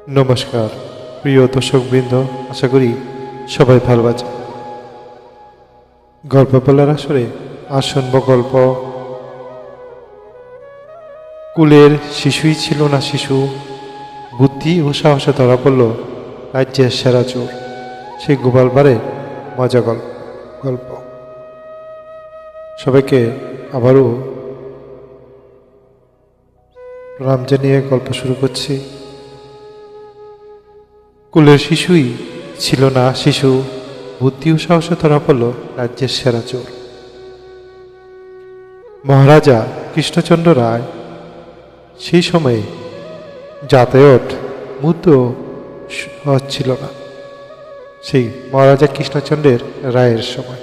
নমস্কার প্রিয় দর্শকবৃন্দ, আশা করি সবাই ভালো আছে। গল্প বলার আসরে আজ শুনব গল্প কুলের শিশুই ছিল না শিশু, বুদ্ধি ও সাহসে ধরা পড়ল রাজ্যের সেরা চোর। সেই গোপালবারে মজা গল্প। সবাইকে আবারও প্রণাম জানিয়ে গল্প শুরু করছি। কুলের শিশুই ছিল না শিশু, বুদ্ধি ও সাহসে ধরা পড়ল রাজ্যের সেরা চোর। মহারাজা কৃষ্ণচন্দ্র রায় সেই সময়ে যাতায়াত মুদ্র সহজ ছিল না। সেই মহারাজা কৃষ্ণচন্দ্রের রায়ের সময়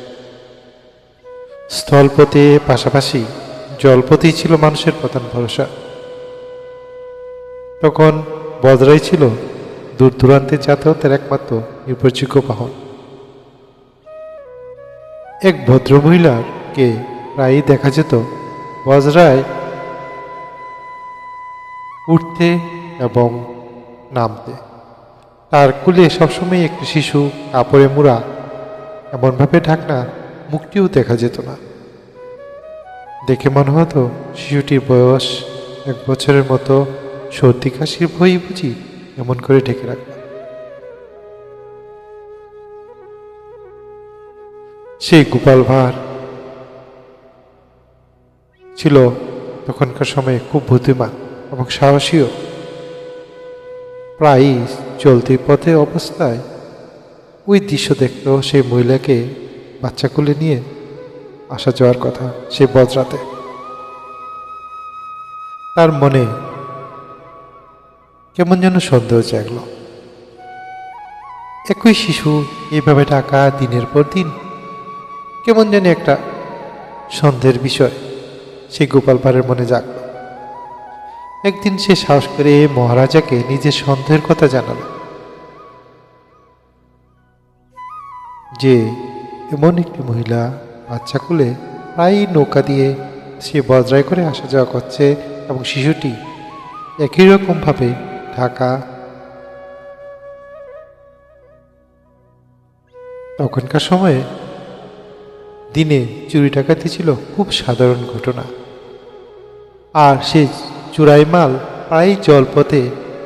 স্থলপথে পাশাপাশি জলপথেই ছিল মানুষের প্রধান ভরসা। তখন বজরাই ছিল দূর দূরান্তে যাতায়াতের একমাত্র নির্ভরযোগ্য বাহন। এক ভদ্রমহিলাকে প্রায়ই দেখা যেত বজরায় উঠতে এবং নামতে। তার কুলে সবসময় একটি শিশু, কাপড়ে মুড়া, এমনভাবে ঢাকনা মুখটিও দেখা যেত না। দেখে মনে হতো শিশুটির বয়স 1 বছরের মতো। সর্দি কাশির ভয়ই বুঝি এমন করে ঢেকে রাখবে। সেই গোপাল ভাঁড় ছিল তখনকার সময়ে খুব বুদ্ধিমান এবং সাহসীও। প্রায়ই চলতি পথে অবস্থায় ওই দৃশ্য দেখত সেই মহিলাকে বাচ্চা কোলে নিয়ে আসা যাওয়ার কথা সেই বজরাতে। তার মনে কেমন যেন সন্দেহ জাগল। একই শিশু এইভাবে ঢাকা দিনের পর দিন, কেমন যেন একটা সন্দেহের বিষয় সেই গোপাল ভাঁড়ের মনে জাগল। একদিন সে সাহস করে মহারাজাকে নিজের সন্দেহের কথা জানাল যে এমন একটি মহিলা বাচ্চা কোলে প্রায়ই নৌকা দিয়ে সে বজরায় করে আসা যাওয়া করছে এবং শিশুটি একই রকমভাবে ঢাকা। তখনকার সময়ে দিনে চুরি ডাকাতি ছিল খুব সাধারণ ঘটনা, আর সে চুরাই মাল প্রায় জলপথে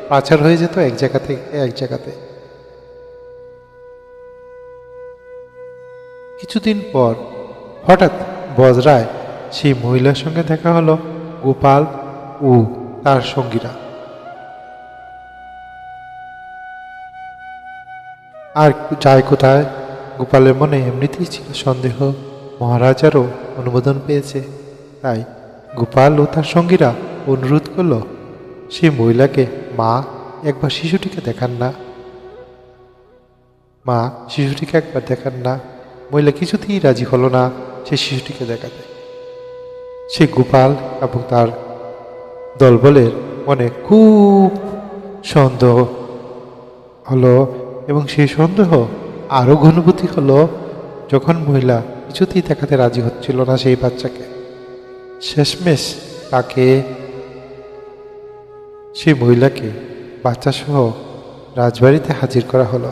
পাচার হয়ে যেত এক জায়গা থেকে এক জায়গাতে। কিছুদিন পর হঠাৎ বজরায় সেই মহিলার সঙ্গে দেখা হলো গোপাল ও তার সঙ্গীরা। আর যায় কোথায়, গোপালের মনে এমনিতেই ছিল সন্দেহ। মহারাজারও অনুমোদন পেয়েছে, তাই গোপাল ও তার সঙ্গীরা অনুরোধ করল সেই মহিলাকে, মা একবার শিশুটিকে দেখান না, মা শিশুটিকে একবার দেখান না। মহিলা কিছুতেই রাজি হলো না সেই শিশুটিকে দেখাতে। সে গোপাল এবং তার দলবলের মনে খুব সন্দেহ হলো, এবং সেই সন্দেহ আরও ঘনীভূত হলো যখন মহিলা কিছুতেই দেখাতে রাজি হচ্ছিল না সেই বাচ্চাকে। শেষমেশ তাকে, সেই মহিলাকে বাচ্চাসহ রাজবাড়িতে হাজির করা হলো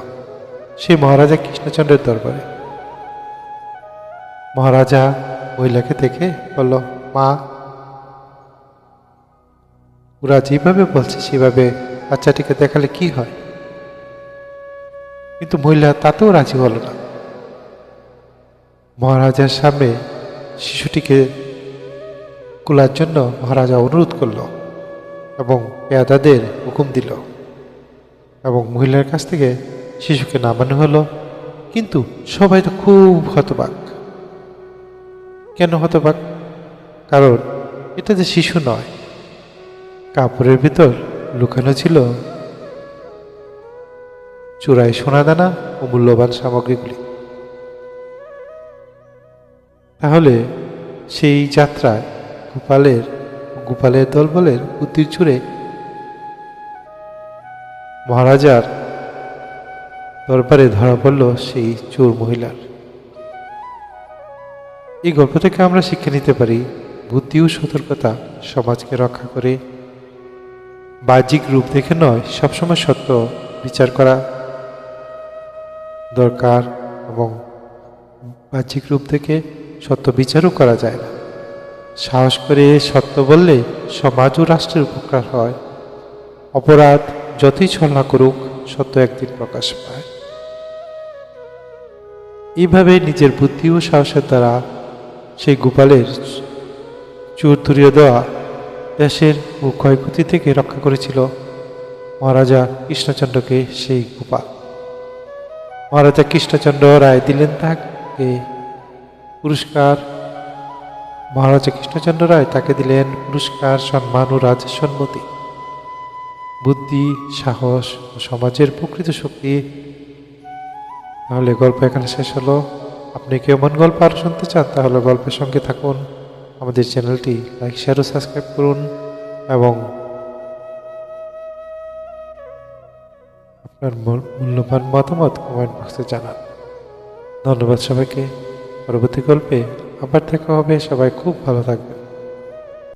সেই মহারাজা কৃষ্ণচন্দ্রের দরবারে। মহারাজা মহিলাকে দেখে বলল, মা, ওরা যেভাবে বলছে সেভাবে বাচ্চাটিকে দেখালে কি হয়? কিন্তু মহিলা তাতেও রাজি হল না। মহারাজার সামনে শিশুটিকে কুলার জন্য মহারাজা অনুরোধ করল এবং পেয়াদাদের হুকুম দিল এবং মহিলার কাছ থেকে শিশুকে নামানো হলো। কিন্তু সবাই তো খুব হতবাক। কেন হতবাক? কারণ এটা যে শিশু নয়, কাপড়ের ভিতর লুকানো ছিল চূড়ায় সোনাদানা ও মূল্যবান সামগ্রীগুলি। তাহলে সেই যাত্রায় গোপালের দলবলের বুদ্ধির জোরে মহারাজার দরবারে ধরা পড়ল সেই চোর মহিলার। এই গল্প থেকে আমরা শিক্ষা নিতে পারি বুদ্ধি ও সতর্কতা সমাজকে রক্ষা করে। বাহ্যিক রূপ দেখে নয়, সবসময় সত্য বিচার করা দরকার, এবং বাহ্যিক রূপ দেখে সত্য বিচারও করা যায় না। সাহস করে সত্য বললে সমাজ ও রাষ্ট্রের উপকার হয়। অপরাধ যতই ছলনা করুক, সত্য একদিন প্রকাশ পায়। এইভাবে নিজের বুদ্ধি ও সাহসের দ্বারা সেই গোপালের চোর ধরিয়ে দেওয়া দেশের ও ক্ষয়ক্ষতি থেকে রক্ষা করেছিল মহারাজা কৃষ্ণচন্দ্রকে সেই গোপাল। মহারাজা কৃষ্ণচন্দ্র রায় দিলেন তাকে পুরস্কার। মহারাজা কৃষ্ণচন্দ্র রায় তাকে দিলেন পুরস্কার, সম্মান ও রাজের সম্মতি। বুদ্ধি, সাহস ও সমাজের প্রকৃত শক্তি। তাহলে গল্প এখানে শেষ হলো। আপনি কি এমন গল্প আরও শুনতে চান? তাহলে গল্পের সঙ্গে থাকুন। আমাদের চ্যানেলটি লাইক, শেয়ার ও সাবস্ক্রাইব করুন এবং আপনার মূল্যবান মতামত কমেন্ট বক্সে জানান। ধন্যবাদ সবাইকে। পরবর্তী গল্পে আবার দেখা হবে। সবাই খুব ভালো থাকবেন।